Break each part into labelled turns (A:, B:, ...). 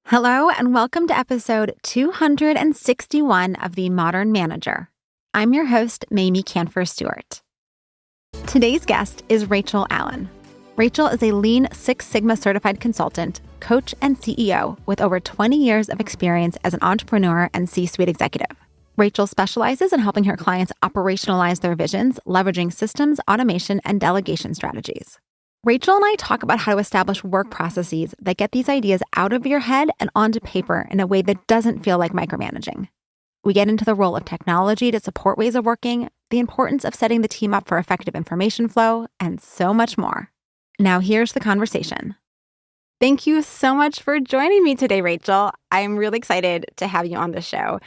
A: Hello, and welcome to episode 261 of The Modern Manager. I'm your host, Mamie Canfor Stewart. Today's guest is Racheal Allen. Racheal is a Lean Six Sigma certified consultant, coach, and CEO with over 20 years of experience as an entrepreneur and C-suite executive. Racheal specializes in helping her clients operationalize their visions, leveraging systems, automation, and delegation strategies. Racheal and I talk about how to establish work processes that get these ideas out of your head and onto paper in a way that doesn't feel like micromanaging. We get into the role of technology to support ways of working, the importance of setting the team up for effective information flow, and so much more. Now here's the conversation. Thank you so much for joining me today, Racheal. I'm really excited to have you on the show.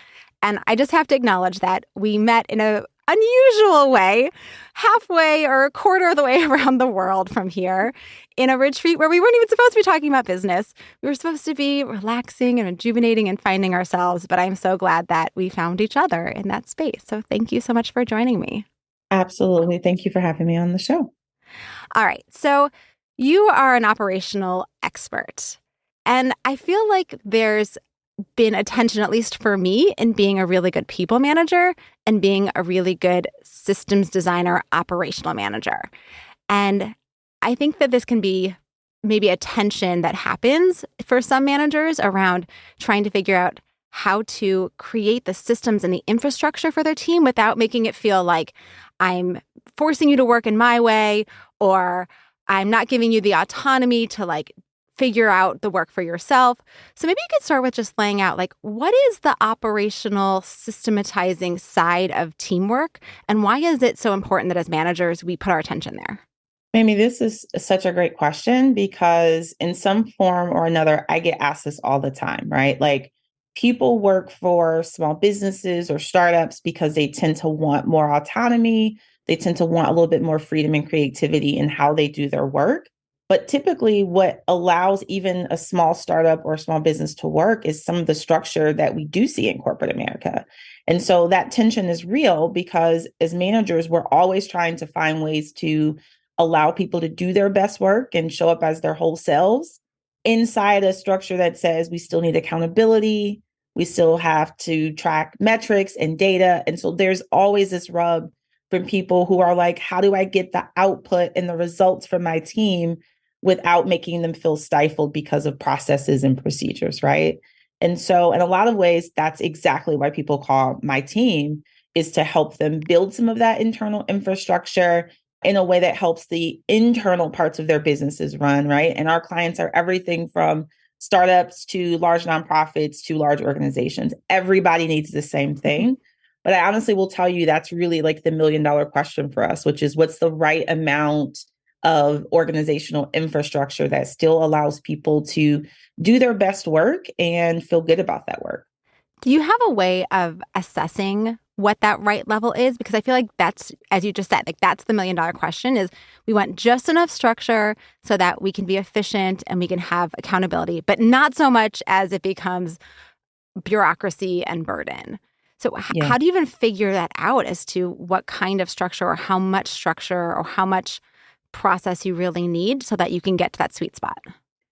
A: And I just have to acknowledge that we met in an unusual way, halfway or a quarter of the way around the world from here, in a retreat where we weren't even supposed to be talking about business. We were supposed to be relaxing and rejuvenating and finding ourselves, but I'm so glad that we found each other in that space. So thank you so much for joining me.
B: Absolutely. Thank you for having me on the show.
A: All right. So you are an operational expert, and I feel like there's been a tension, at least for me, in being a really good people manager and being a really good systems designer, operational manager. And I think that this can be maybe a tension that happens for some managers around trying to figure out how to create the systems and the infrastructure for their team without making it feel like I'm forcing you to work in my way, or I'm not giving you the autonomy to figure out the work for yourself. So maybe you could start with just laying out what is the operational systematizing side of teamwork, and why is it so important that as managers we put our attention there?
B: Mamie, this is such a great question because in some form or another, I get asked this all the time, right? People work for small businesses or startups because they tend to want more autonomy. They tend to want a little bit more freedom and creativity in how they do their work. But typically what allows even a small startup or small business to work is some of the structure that we do see in corporate America. And so that tension is real because as managers, we're always trying to find ways to allow people to do their best work and show up as their whole selves inside a structure that says we still need accountability. We still have to track metrics and data. And so there's always this rub from people who are like, how do I get the output and the results from my team without making them feel stifled because of processes and procedures, right? And so in a lot of ways, that's exactly why people call my team, is to help them build some of that internal infrastructure in a way that helps the internal parts of their businesses run, right? And our clients are everything from startups to large nonprofits to large organizations. Everybody needs the same thing. But I honestly will tell you that's really the $1 million question for us, which is what's the right amount of organizational infrastructure that still allows people to do their best work and feel good about that work.
A: Do you have a way of assessing what that right level is? Because I feel like that's, as you just said, that's the $1 million question, is we want just enough structure so that we can be efficient and we can have accountability, but not so much as it becomes bureaucracy and burden. So how do you even figure that out as to what kind of structure or how much structure or how much process you really need so that you can get to that sweet spot?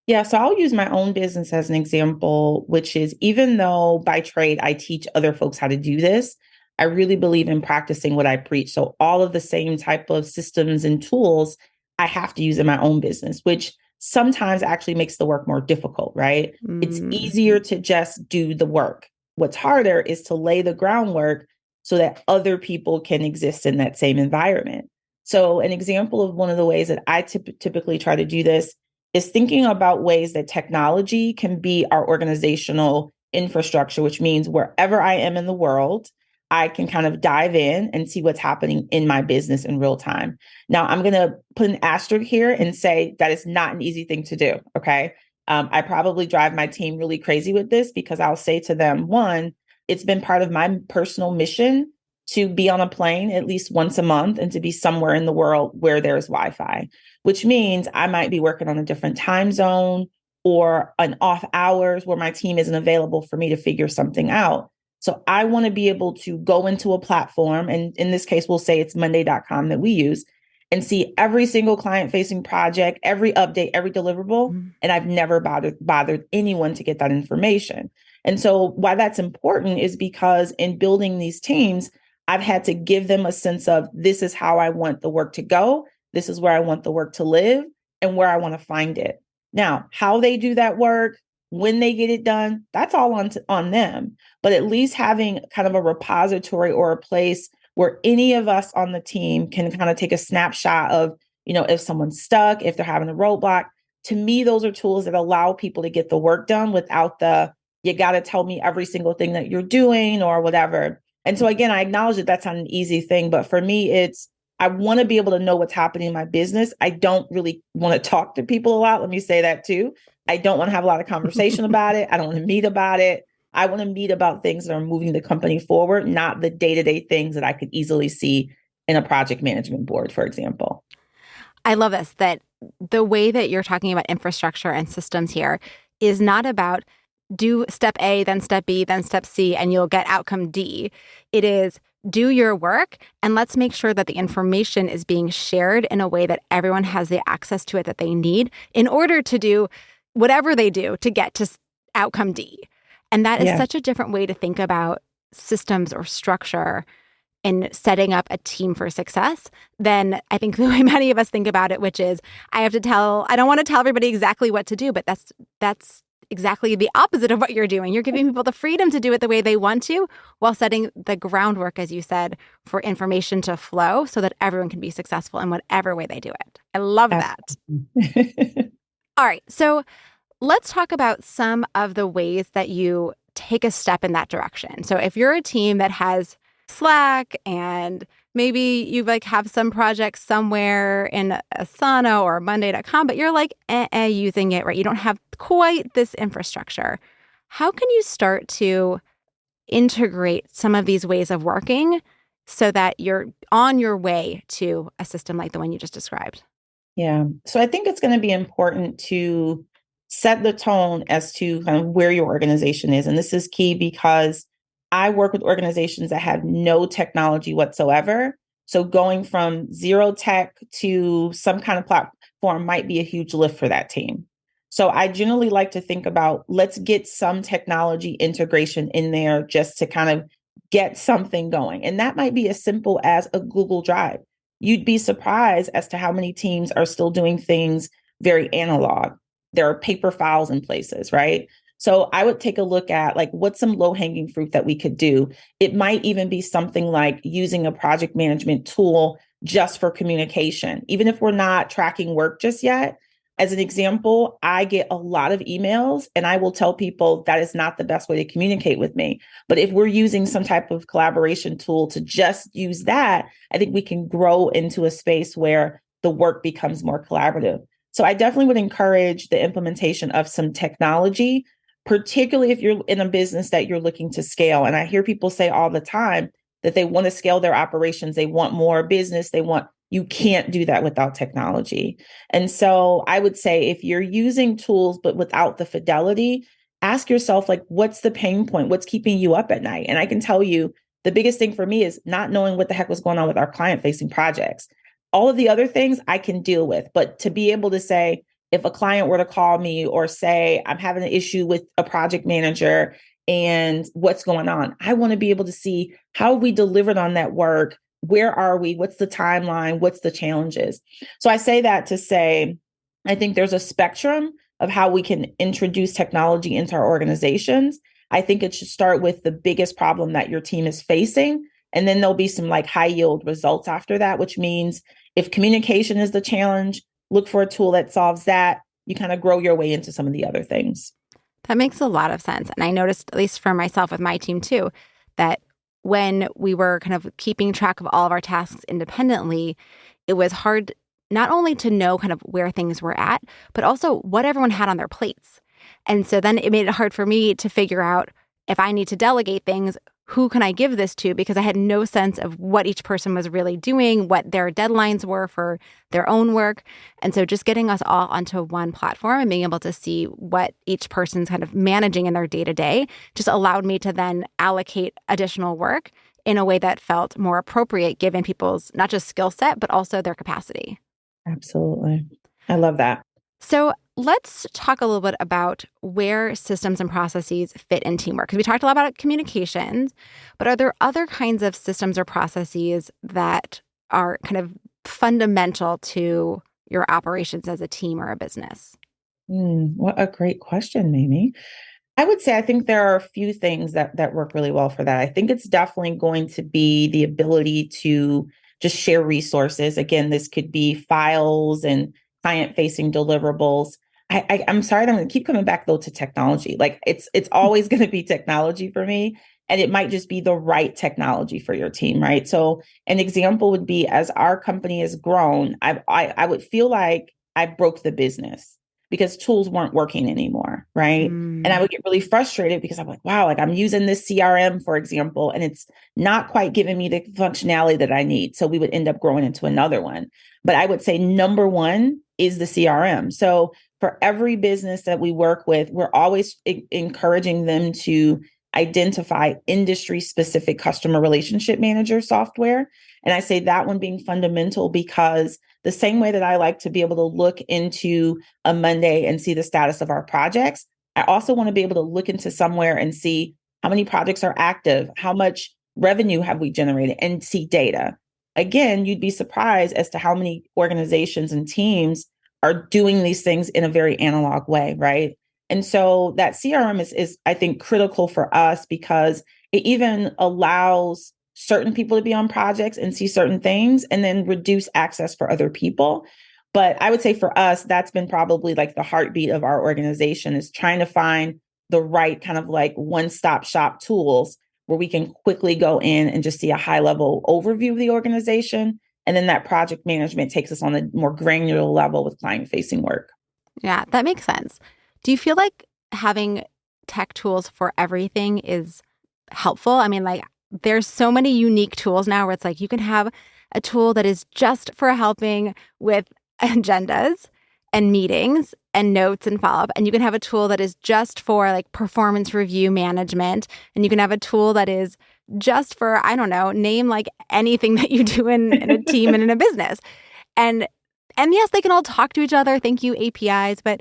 B: Yeah, so I'll use my own business as an example, which is even though by trade I teach other folks how to do this, I really believe in practicing what I preach. So all of the same type of systems and tools I have to use in my own business, which sometimes actually makes the work more difficult, right? It's easier to just do the work. What's harder is to lay the groundwork so that other people can exist in that same environment. So an example of one of the ways that I typically try to do this is thinking about ways that technology can be our organizational infrastructure, which means wherever I am in the world, I can kind of dive in and see what's happening in my business in real time. Now, I'm going to put an asterisk here and say that is not an easy thing to do, okay? I probably drive my team really crazy with this because I'll say to them, one, it's been part of my personal mission to be on a plane at least once a month and to be somewhere in the world where there's Wi-Fi, which means I might be working on a different time zone or an off hours where my team isn't available for me to figure something out. So I want to be able to go into a platform, and in this case, we'll say it's monday.com that we use, and see every single client facing project, every update, every deliverable.
A: Mm.
B: And I've never bothered anyone to get that information. And so why that's important is because in building these teams, I've had to give them a sense of this is how I want the work to go. This is where I want the work to live and where I want to find it. Now, how they do that work, when they get it done, that's all on them. But at least having kind of a repository or a place where any of us on the team can kind of take a snapshot of, if someone's stuck, if they're having a roadblock. To me, those are tools that allow people to get the work done without you got to tell me every single thing that you're doing or whatever. And so again, I acknowledge that that's not an easy thing, but for me, I want to be able to know what's happening in my business. I don't really want to talk to people a lot. Let me say that too. I don't want to have a lot of conversation about it. I don't want to meet about it. I want to meet about things that are moving the company forward, not the day-to-day things that I could easily see in a project management board, for example.
A: I love this, that the way that you're talking about infrastructure and systems here is not about do step A, then step B, then step C, and you'll get outcome D. It is do your work and let's make sure that the information is being shared in a way that everyone has the access to it that they need in order to do whatever they do to get to outcome D. And that is such a different way to think about systems or structure in setting up a team for success than I think the way many of us think about it, which is I don't want to tell everybody exactly what to do, but that's exactly the opposite of what you're doing. You're giving people the freedom to do it the way they want to while setting the groundwork, as you said, for information to flow so that everyone can be successful in whatever way they do it. I love that. All right. So let's talk about some of the ways that you take a step in that direction. So if you're a team that has Slack and maybe you have some projects somewhere in Asana or Monday.com, but you're using it, right? You don't have quite this infrastructure. How can you start to integrate some of these ways of working so that you're on your way to a system like the one you just described?
B: Yeah. So I think it's going to be important to set the tone as to kind of where your organization is. And this is key because I work with organizations that have no technology whatsoever. So going from zero tech to some kind of platform might be a huge lift for that team. So I generally like to think about, let's get some technology integration in there just to kind of get something going. And that might be as simple as a Google Drive. You'd be surprised as to how many teams are still doing things very analog. There are paper files in places, right? So I would take a look at what's some low-hanging fruit that we could do. It might even be something like using a project management tool just for communication, even if we're not tracking work just yet. As an example, I get a lot of emails and I will tell people that is not the best way to communicate with me. But if we're using some type of collaboration tool to just use that, I think we can grow into a space where the work becomes more collaborative. So I definitely would encourage the implementation of some technology, particularly if you're in a business that you're looking to scale. And I hear people say all the time that they want to scale their operations. They want more business. You can't do that without technology. And so I would say if you're using tools, but without the fidelity, ask yourself, what's the pain point? What's keeping you up at night? And I can tell you the biggest thing for me is not knowing what the heck was going on with our client facing projects. All of the other things I can deal with, but to be able to say, if a client were to call me or say, I'm having an issue with a project manager and what's going on, I want to be able to see how we delivered on that work. Where are we? What's the timeline? What's the challenges? So I say that to say, I think there's a spectrum of how we can introduce technology into our organizations. I think it should start with the biggest problem that your team is facing. And then there'll be some high yield results after that, which means if communication is the challenge, look for a tool that solves that. You kind of grow your way into some of the other things.
A: That makes a lot of sense. And I noticed, at least for myself with my team too, that when we were kind of keeping track of all of our tasks independently, it was hard not only to know kind of where things were at, but also what everyone had on their plates. And so then it made it hard for me to figure out if I need to delegate things, who can I give this to? Because I had no sense of what each person was really doing, what their deadlines were for their own work. And so just getting us all onto one platform and being able to see what each person's kind of managing in their day-to-day just allowed me to then allocate additional work in a way that felt more appropriate given people's not just skill set, but also their capacity.
B: Absolutely. I love that.
A: So let's talk a little bit about where systems and processes fit in teamwork. Because we talked a lot about communications, but are there other kinds of systems or processes that are kind of fundamental to your operations as a team or a business?
B: What a great question, Mimi. I would say I think there are a few things that work really well for that. I think it's definitely going to be the ability to just share resources. Again, this could be files and client-facing deliverables. I'm sorry that I'm going to keep coming back though to technology. Like it's always going to be technology for me, and it might just be the right technology for your team, right? So an example would be as our company has grown, I would feel like I broke the business because tools weren't working anymore, right? And I would get really frustrated because I'm like, wow, like I'm using this CRM, for example, and it's not quite giving me the functionality that I need. So we would end up growing into another one. But I would say number one is the CRM. So for every business that we work with, we're always encouraging them to identify industry specific customer relationship manager software. And I say that one being fundamental because the same way that I like to be able to look into a Monday and see the status of our projects, I also want to be able to look into somewhere and see how many projects are active, how much revenue have we generated, and see data. Again, you'd be surprised as to how many organizations and teams are doing these things in a very analog way, right? And so that CRM is I think, critical for us because it even allows certain people to be on projects and see certain things and then reduce access for other people. But I would say for us, that's been probably like the heartbeat of our organization is trying to find the right kind of like one-stop shop tools where we can quickly go in and just see a high level overview of the organization. And then that project management takes us on a more granular level with client facing work.
A: Yeah, that makes sense. Do you feel like having tech tools for everything is helpful? I mean, like, there's so many unique tools now where it's like you can have a tool that is just for helping with agendas and meetings and notes and follow up. And you can have a tool that is just for like performance review management. And you can have a tool that is just for, I don't know, name like anything that you do in a team and in a business. And yes, they can all talk to each other. Thank you, APIs. But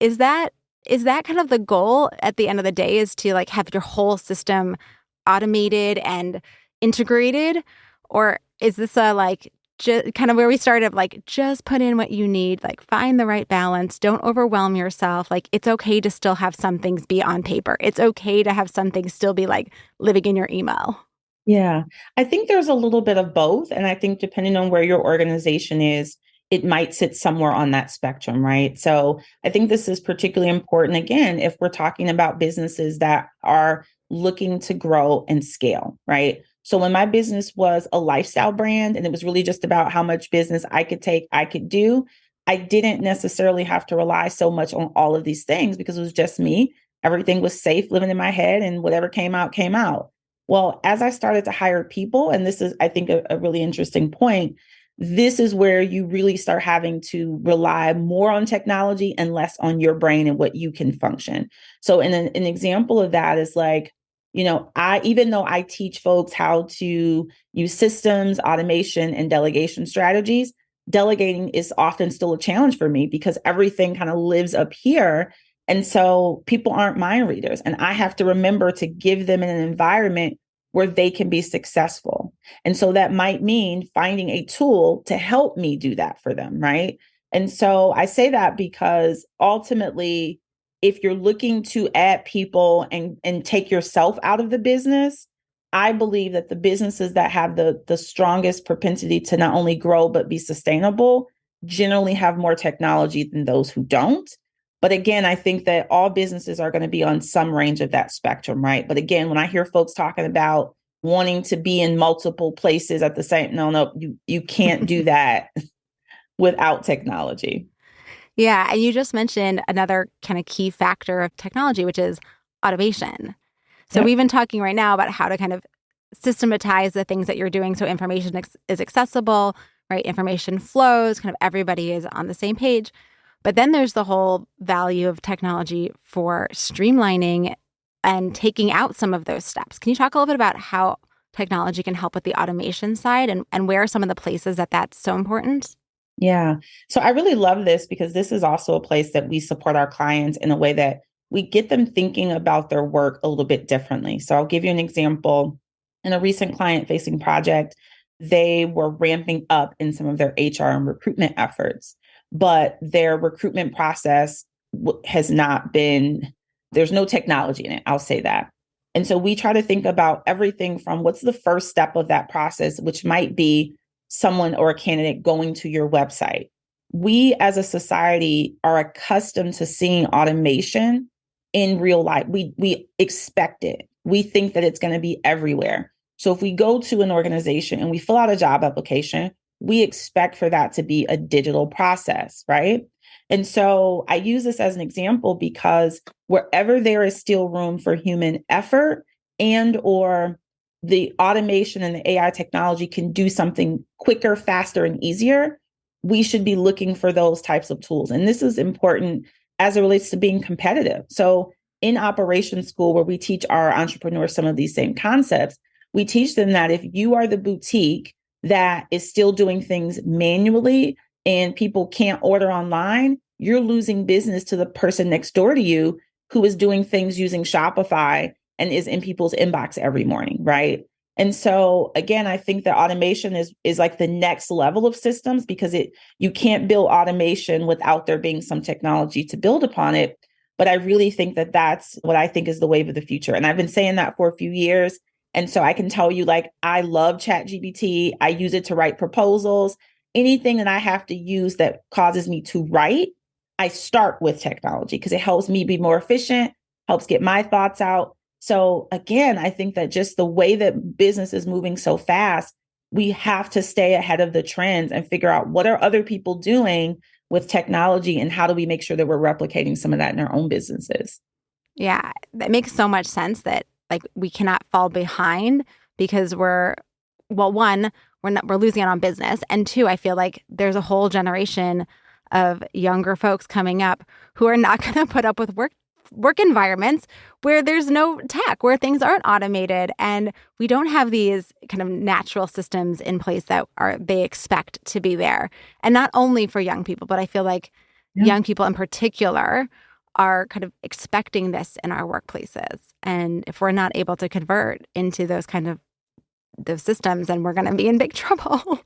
A: is that kind of the goal at the end of the day is to like have your whole system automated and integrated? Or is this a like just kind of where we started, like just put in what you need, like find the right balance, don't overwhelm yourself. Like it's okay to still have some things be on paper. It's okay to have some things still be like living in your email.
B: Yeah, I think there's a little bit of both. And I think depending on where your organization is, it might sit somewhere on that spectrum, right? So I think this is particularly important, again, if we're talking about businesses that are looking to grow and scale, right? So when my business was a lifestyle brand and it was really just about how much business I could take, I could do, I didn't necessarily have to rely so much on all of these things because it was just me. Everything was safe living in my head and whatever came out, came out. Well, as I started to hire people, and this is, I think, a really interesting point, this is where you really start having to rely more on technology and less on your brain and what you can function. So, an example of that is like, even though I teach folks how to use systems, automation, and delegation strategies, delegating is often still a challenge for me because everything kind of lives up here. And so people aren't mind readers. And I have to remember to give them an environment where they can be successful. And so that might mean finding a tool to help me do that for them, right? And so I say that because ultimately, if you're looking to add people and take yourself out of the business, I believe that the businesses that have the strongest propensity to not only grow, but be sustainable generally have more technology than those who don't. But again, I think that all businesses are going to be on some range of that spectrum, right? But again, when I hear folks talking about wanting to be in multiple places at the same, no, you can't do that without technology.
A: Yeah. And you just mentioned another kind of key factor of technology, which is automation. So
B: Yep.
A: we've been talking right now about how to kind of systematize the things that you're doing so information is accessible, right? Information flows, kind of everybody is on the same page. But then there's the whole value of technology for streamlining and taking out some of those steps. Can you talk a little bit about how technology can help with the automation side, and where are some of the places that that's so important?
B: Yeah. So I really love this because this is also a place that we support our clients in a way that we get them thinking about their work a little bit differently. So I'll give you an example. In a recent client facing project, they were ramping up in some of their HR and recruitment efforts, but their recruitment process has not been, there's no technology in it. I'll say that. And so we try to think about everything from what's the first step of that process, which might be someone or a candidate going to your website. We as a society are accustomed to seeing automation in real life. We expect it. We think that it's going to be everywhere. So if we go to an organization and we fill out a job application, we expect for that to be a digital process, right? And so I use this as an example because wherever there is still room for human effort and or the automation and the AI technology can do something quicker, faster, and easier, we should be looking for those types of tools. And this is important as it relates to being competitive. So in operations school, where we teach our entrepreneurs some of these same concepts, we teach them that if you are the boutique that is still doing things manually and people can't order online, you're losing business to the person next door to you who is doing things using Shopify and is in people's inbox every morning, right? And so again, I think that automation is like the next level of systems because you can't build automation without there being some technology to build upon it. But I really think that that's what I think is the wave of the future. And I've been saying that for a few years. And so I can tell you, like, I love ChatGPT. I use it to write proposals. Anything that I have to use that causes me to write, I start with technology because it helps me be more efficient, helps get my thoughts out. So again, I think that just the way that business is moving so fast, we have to stay ahead of the trends and figure out what are other people doing with technology and how do we make sure that we're replicating some of that in our own businesses.
A: Yeah, that makes so much sense that like we cannot fall behind because one, we're losing out on business. And two, I feel like there's a whole generation of younger folks coming up who are not going to put up with work environments where there's no tech, where things aren't automated, and we don't have these kind of natural systems in place that they expect to be there. And not only for young people, but I feel like young people in particular are kind of expecting this in our workplaces. And if we're not able to convert into those systems, then we're going to be in big trouble.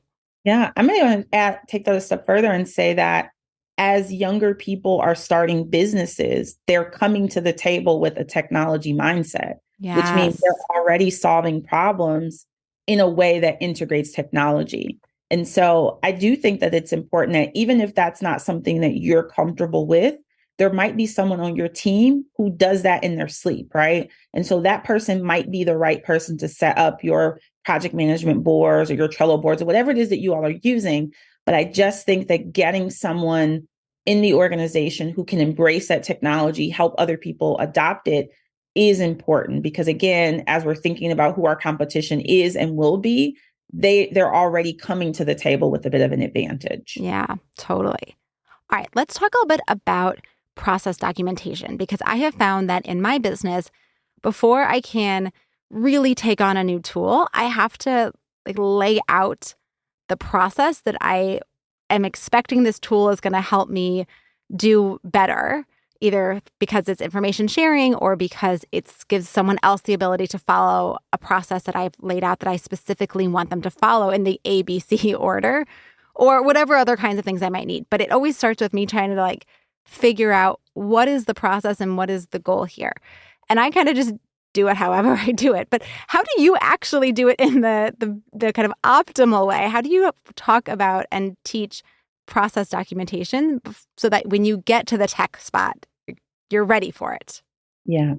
B: Yeah, I'm going to take that a step further and say that as younger people are starting businesses, they're coming to the table with a technology mindset, which means
A: Yes.
B: they're already solving problems in a way that integrates technology. And so I do think that it's important that even if that's not something that you're comfortable with, there might be someone on your team who does that in their sleep, right? And so that person might be the right person to set up your project management boards or your Trello boards or whatever it is that you all are using. But I just think that getting someone in the organization who can embrace that technology, help other people adopt it is important because again, as we're thinking about who our competition is and will be, they're already coming to the table with a bit of an advantage.
A: Yeah, totally. All right, let's talk a little bit about process documentation because I have found that in my business, before I can really take on a new tool, I have to lay out the process that I am expecting this tool is going to help me do better, either because it's information sharing or because it gives someone else the ability to follow a process that I've laid out that I specifically want them to follow in the ABC order or whatever other kinds of things I might need. But it always starts with me trying to figure out what is the process and what is the goal here. And I kind of just do it however I do it. But how do you actually do it in the kind of optimal way? How do you talk about and teach process documentation so that when you get to the tech spot, you're ready for it?
B: Yeah.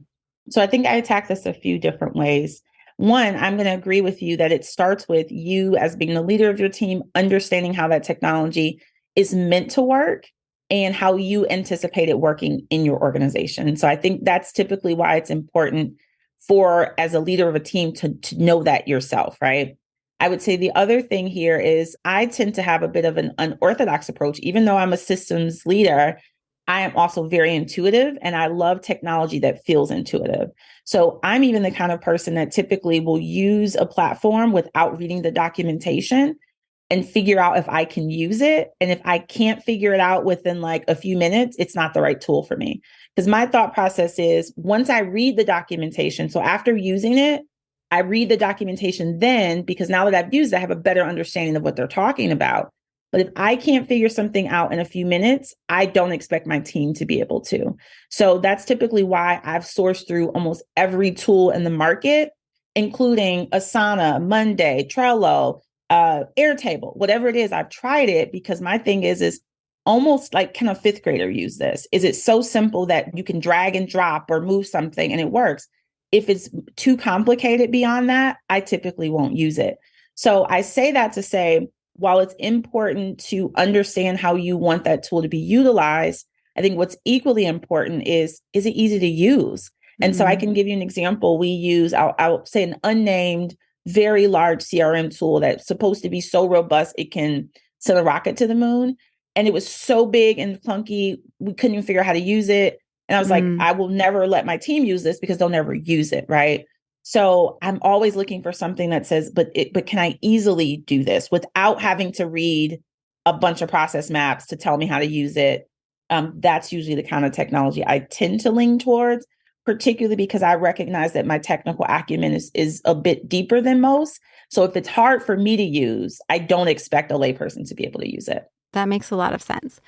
B: So I think I attack this a few different ways. One, I'm going to agree with you that it starts with you as being the leader of your team, understanding how that technology is meant to work and how you anticipate it working in your organization. So I think that's typically why it's important for, as a leader of a team, to know that yourself, right? I would say the other thing here is I tend to have a bit of an unorthodox approach, even though I'm a systems leader. I am also very intuitive and I love technology that feels intuitive. So I'm even the kind of person that typically will use a platform without reading the documentation and figure out if I can use it. And if I can't figure it out within like a few minutes, it's not the right tool for me. Because my thought process is once I read the documentation, so after using it, I read the documentation then, because now that I've used it, I have a better understanding of what they're talking about. But if I can't figure something out in a few minutes, I don't expect my team to be able to. So that's typically why I've sourced through almost every tool in the market, including Asana, Monday, Trello, Airtable, whatever it is. I've tried it because my thing is almost like, can a fifth grader use this? Is it so simple that you can drag and drop or move something and it works? If it's too complicated beyond that, I typically won't use it. So I say that to say, while it's important to understand how you want that tool to be utilized, I think what's equally important is it easy to use? And so I can give you an example. We use, I'll say an unnamed, very large CRM tool that's supposed to be so robust, it can send a rocket to the moon. And it was so big and clunky, we couldn't even figure out how to use it. And I was like, I will never let my team use this because they'll never use it, right? So I'm always looking for something that says, but can I easily do this without having to read a bunch of process maps to tell me how to use it? That's usually the kind of technology I tend to lean towards, particularly because I recognize that my technical acumen is a bit deeper than most. So if it's hard for me to use, I don't expect a layperson to be able to use it.
A: That makes a lot of sense.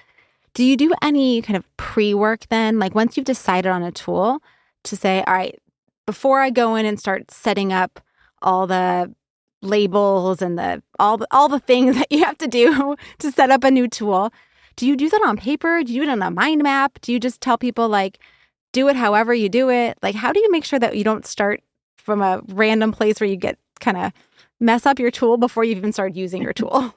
A: Do you do any kind of pre-work then? Like once you've decided on a tool to say, all right, before I go in and start setting up all the labels and all the things that you have to do to set up a new tool, do you do that on paper? Do you do it on a mind map? Do you just tell people like, do it however you do it? Like, how do you make sure that you don't start from a random place where you get kind of mess up your tool before you even start using your tool?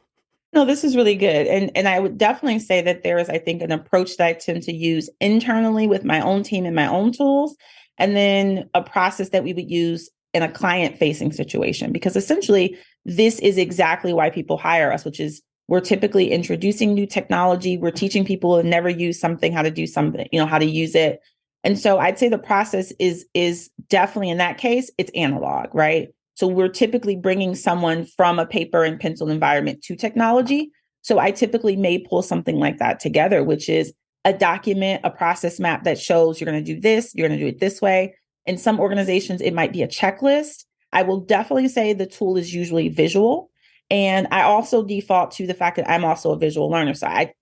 B: No, this is really good. And I would definitely say that there is, I think, an approach that I tend to use internally with my own team and my own tools, and then a process that we would use in a client-facing situation. Because essentially, this is exactly why people hire us, which is we're typically introducing new technology. We're teaching people who have never used something how to do something, how to use it. And so I'd say the process is definitely in that case, it's analog, right? So we're typically bringing someone from a paper and pencil environment to technology. So I typically may pull something like that together, which is a document, a process map that shows you're going to do this, you're going to do it this way. In some organizations, it might be a checklist. I will definitely say the tool is usually visual. And I also default to the fact that I'm also a visual learner. So I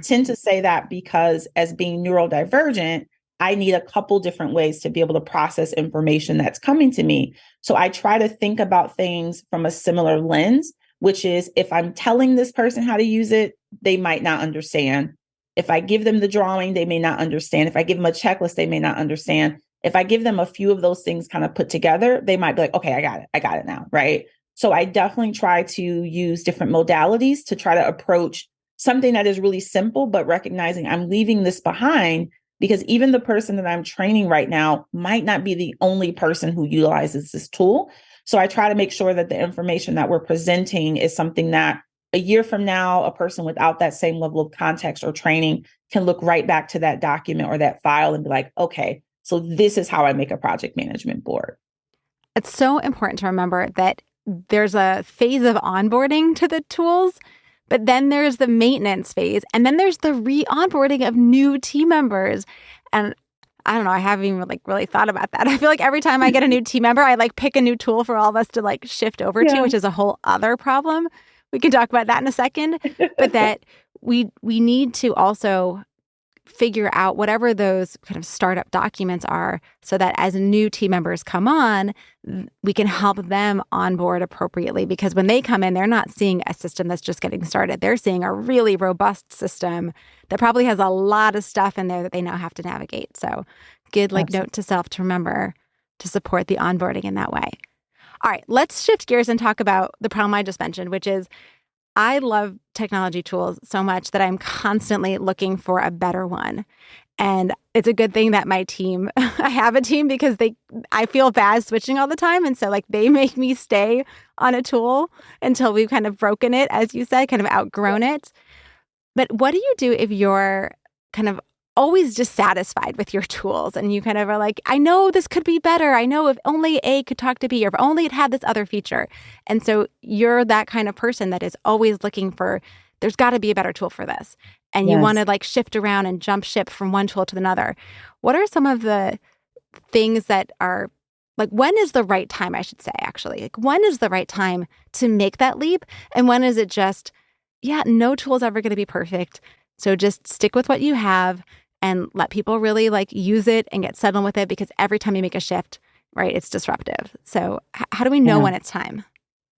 B: tend to say that because as being neurodivergent, I need a couple different ways to be able to process information that's coming to me. So I try to think about things from a similar lens, which is if I'm telling this person how to use it, they might not understand. If I give them the drawing, they may not understand. If I give them a checklist, they may not understand. If I give them a few of those things kind of put together, they might be like, okay, I got it now, right? So I definitely try to use different modalities to try to approach something that is really simple, but recognizing I'm leaving this behind because even the person that I'm training right now might not be the only person who utilizes this tool. So I try to make sure that the information that we're presenting is something that a year from now, a person without that same level of context or training can look right back to that document or that file and be like, okay, so this is how I make a project management board.
A: It's so important to remember that there's a phase of onboarding to the tools, but then there's the maintenance phase, and then there's the re-onboarding of new team members. And I don't know, I haven't even really thought about that. I feel like every time I get a new team member, I pick a new tool for all of us to shift over to, which is a whole other problem. We can talk about that in a second, but that we need to also figure out whatever those kind of startup documents are so that as new team members come on, we can help them onboard appropriately. Because when they come in, they're not seeing a system that's just getting started. They're seeing a really robust system that probably has a lot of stuff in there that they now have to navigate. So good note to self to remember to support the onboarding in that way. All right, let's shift gears and talk about the problem I just mentioned, which is I love technology tools so much that I'm constantly looking for a better one. And it's a good thing that my team, I have a team because I feel bad switching all the time. And so they make me stay on a tool until we've kind of broken it, as you said, kind of outgrown it. But what do you do if you're kind of always dissatisfied with your tools, and you kind of are like, I know this could be better. I know if only A could talk to B, or if only it had this other feature. And so you're that kind of person that is always looking for, there's got to be a better tool for this. And you want to like shift around and jump ship from one tool to another. What are some of the things that are like, when is the right time, I should say, actually? Like, when is the right time to make that leap? And when is it just, yeah, no tool is ever going to be perfect. So just stick with what you have and let people really like use it and get settled with it, because every time you make a shift, right, it's disruptive. So how do we know when it's time?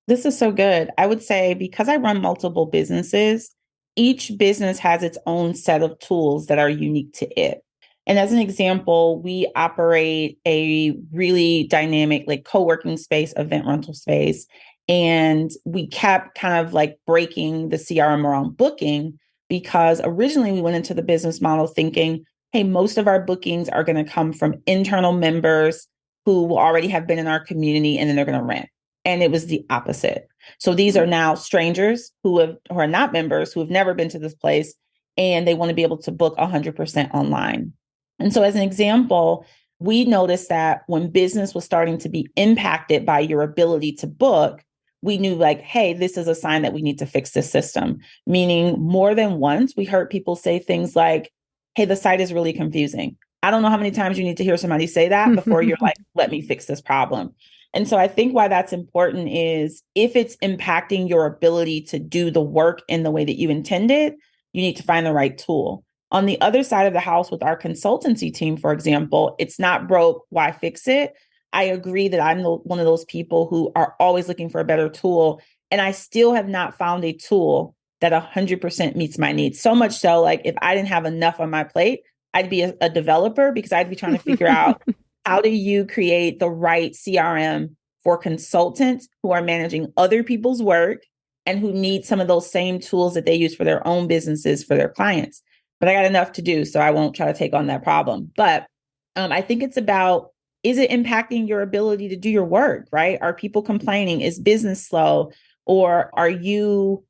B: This is so good. I would say, because I run multiple businesses, each business has its own set of tools that are unique to it. And as an example, we operate a really dynamic, like co-working space, event rental space. And we kept kind of like breaking the CRM around booking, because originally we went into the business model thinking, hey, most of our bookings are going to come from internal members who will already have been in our community, and then they're going to rent. And it was the opposite. So these are now strangers who are not members, who have never been to this place, and they want to be able to book 100% online. And so as an example, we noticed that when business was starting to be impacted by your ability to book, we knew like, hey, this is a sign that we need to fix this system. Meaning more than once, we heard people say things like, hey, the site is really confusing. I don't know how many times you need to hear somebody say that before you're like, let me fix this problem. And so I think why that's important is, if it's impacting your ability to do the work in the way that you intended, you need to find the right tool. On the other side of the house with our consultancy team, for example, it's not broke, why fix it? I agree that I'm one of those people who are always looking for a better tool. And I still have not found a tool that 100% meets my needs. So much so, like if I didn't have enough on my plate, I'd be a developer, because I'd be trying to figure out, how do you create the right CRM for consultants who are managing other people's work and who need some of those same tools that they use for their own businesses, for their clients? But I got enough to do, so I won't try to take on that problem. But I think it's about, is it impacting your ability to do your work, right? Are people complaining? Is business slow? Or are you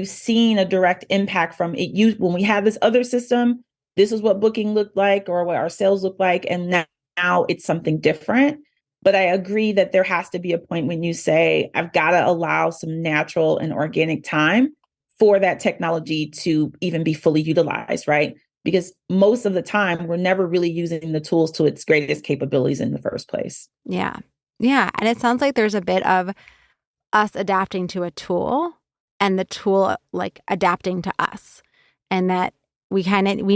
B: seeing a direct impact from it? When we had this other system, this is what booking looked like, or what our sales look like. And now it's something different. But I agree that there has to be a point when you say, I've got to allow some natural and organic time for that technology to even be fully utilized, right? Because most of the time, we're never really using the tools to its greatest capabilities in the first place.
A: Yeah. Yeah. And it sounds like there's a bit of us adapting to a tool and the tool like adapting to us. And that we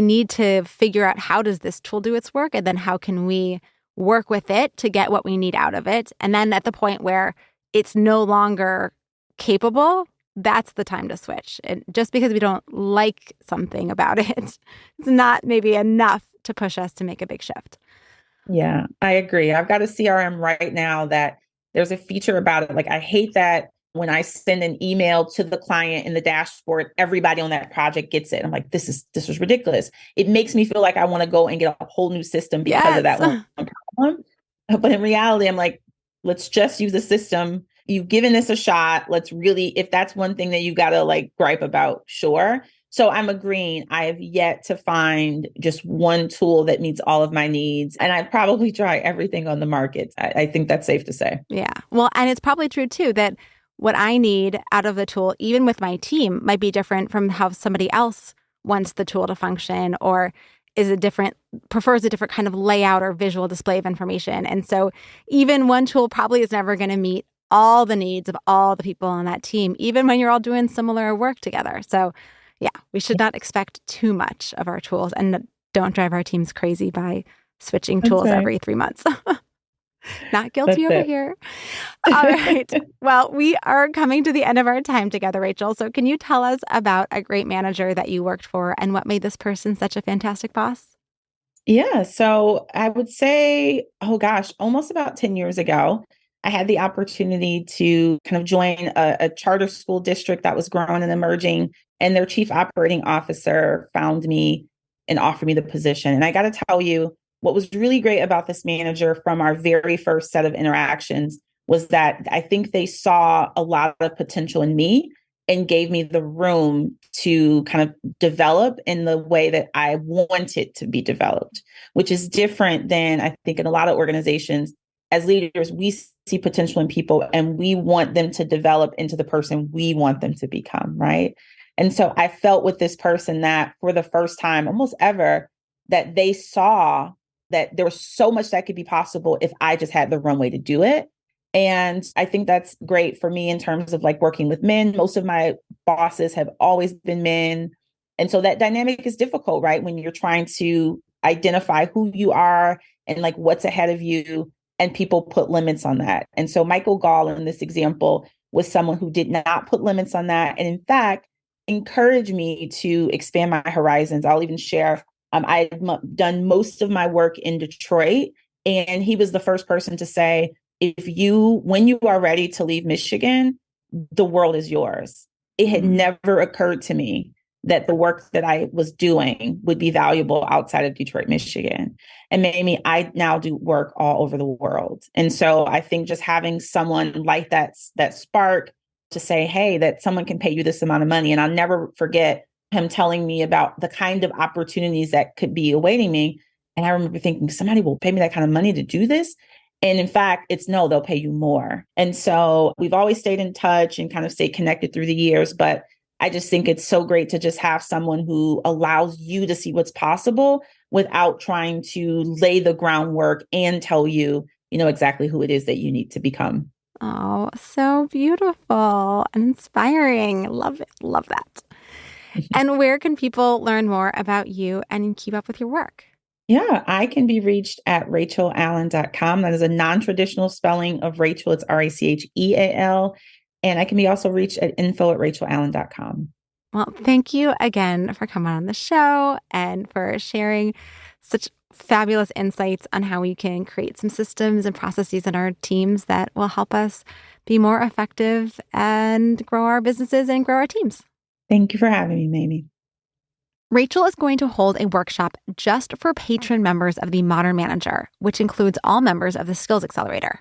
A: need to figure out, how does this tool do its work? And then how can we work with it to get what we need out of it? And then at the point where it's no longer capable, that's the time to switch. And just because we don't like something about it, it's not maybe enough to push us to make a big shift.
B: Yeah, I agree. I've got a CRM right now that there's a feature about it. Like, I hate that when I send an email to the client in the dashboard, everybody on that project gets it. I'm like, this is ridiculous. It makes me feel like I want to go and get a whole new system because of that one problem. But in reality, I'm like, let's just use the system. You've given this a shot. Let's really, if that's one thing that you got to like gripe about, sure. So I'm agreeing. I have yet to find just one tool that meets all of my needs. And I'd probably try everything on the market. I think that's safe to say.
A: Yeah. Well, and it's probably true too that what I need out of the tool, even with my team, might be different from how somebody else wants the tool to function, or prefers a different kind of layout or visual display of information. And so even one tool probably is never going to meet all the needs of all the people on that team, even when you're all doing similar work together. So yeah, we should not expect too much of our tools, and don't drive our teams crazy by switching tools every 3 months. Not guilty over here. All right. Well, we are coming to the end of our time together, Racheal. So can you tell us about a great manager that you worked for and what made this person such a fantastic boss?
B: Yeah. So I would say, oh gosh, almost about 10 years ago, I had the opportunity to kind of join a charter school district that was growing and emerging. And their chief operating officer found me and offered me the position. And I got to tell you, what was really great about this manager from our very first set of interactions was that I think they saw a lot of potential in me. and gave me the room to kind of develop in the way that I wanted to be developed, which is different than I think in a lot of organizations. As leaders, we see potential in people and we want them to develop into the person we want them to become, right? And so I felt with this person that for the first time, almost ever, that they saw that there was so much that could be possible if I just had the runway to do it. And I think that's great for me in terms of like working with men. Most of my bosses have always been men. And so that dynamic is difficult, right? When you're trying to identify who you are and like what's ahead of you, and people put limits on that. And so Michael Gall in this example was someone who did not put limits on that. And in fact, encouraged me to expand my horizons. I'll even share, I've done most of my work in Detroit. And he was the first person to say, when you are ready to leave Michigan, the world is yours. It had never occurred to me that the work that I was doing would be valuable outside of Detroit, Michigan. And maybe I now do work all over the world. And so I think just having someone like that spark to say, hey, that someone can pay you this amount of money. And I'll never forget him telling me about the kind of opportunities that could be awaiting me. And I remember thinking, somebody will pay me that kind of money to do this. And in fact, no, they'll pay you more. And so we've always stayed in touch and kind of stayed connected through the years. But I just think it's so great to just have someone who allows you to see what's possible without trying to lay the groundwork and tell you, exactly who it is that you need to become.
A: Oh, so beautiful and inspiring. Love it. Love that. And where can people learn more about you and keep up with your work?
B: Yeah, I can be reached at rachealallen.com. That is a non-traditional spelling of Racheal. It's Racheal. And I can be also reached at info@rachealallen.com.
A: Well, thank you again for coming on the show and for sharing such fabulous insights on how we can create some systems and processes in our teams that will help us be more effective and grow our businesses and grow our teams.
B: Thank you for having me, Mamie.
A: Racheal is going to hold a workshop just for patron members of the Modern Manager, which includes all members of the Skills Accelerator.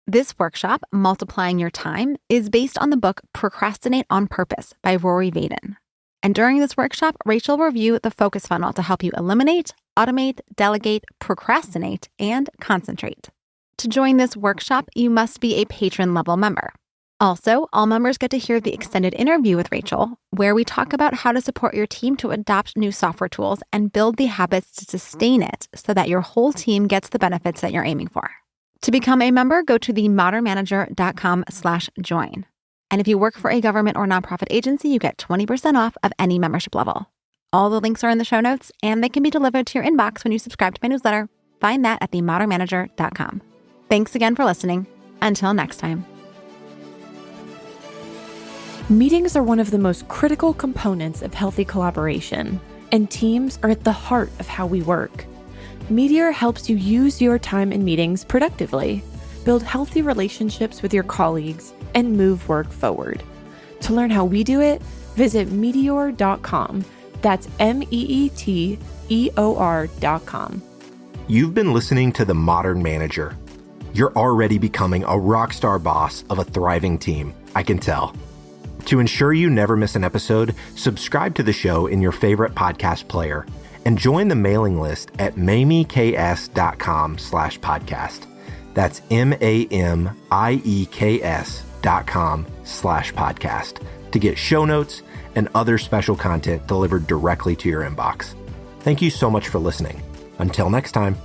A: This workshop, Multiplying Your Time, is based on the book Procrastinate on Purpose by Rory Vaden. And during this workshop, Racheal will review the focus funnel to help you eliminate, automate, delegate, procrastinate, and concentrate. To join this workshop, you must be a patron level member. Also, all members get to hear the extended interview with Racheal, where we talk about how to support your team to adopt new software tools and build the habits to sustain it so that your whole team gets the benefits that you're aiming for. To become a member, go to themodernmanager.com/join. And if you work for a government or nonprofit agency, you get 20% off of any membership level. All the links are in the show notes, and they can be delivered to your inbox when you subscribe to my newsletter. Find that at themodernmanager.com. Thanks again for listening. Until next time.
C: Meetings are one of the most critical components of healthy collaboration, and teams are at the heart of how we work. Meteor helps you use your time in meetings productively, build healthy relationships with your colleagues, and move work forward. To learn how we do it, visit meteor.com. That's MEETEOR.com.
D: You've been listening to The Modern Manager. You're already becoming a rockstar boss of a thriving team, I can tell. To ensure you never miss an episode, subscribe to the show in your favorite podcast player and join the mailing list at mamieks.com/podcast. That's MAMIEKS.com/podcast to get show notes and other special content delivered directly to your inbox. Thank you so much for listening. Until next time.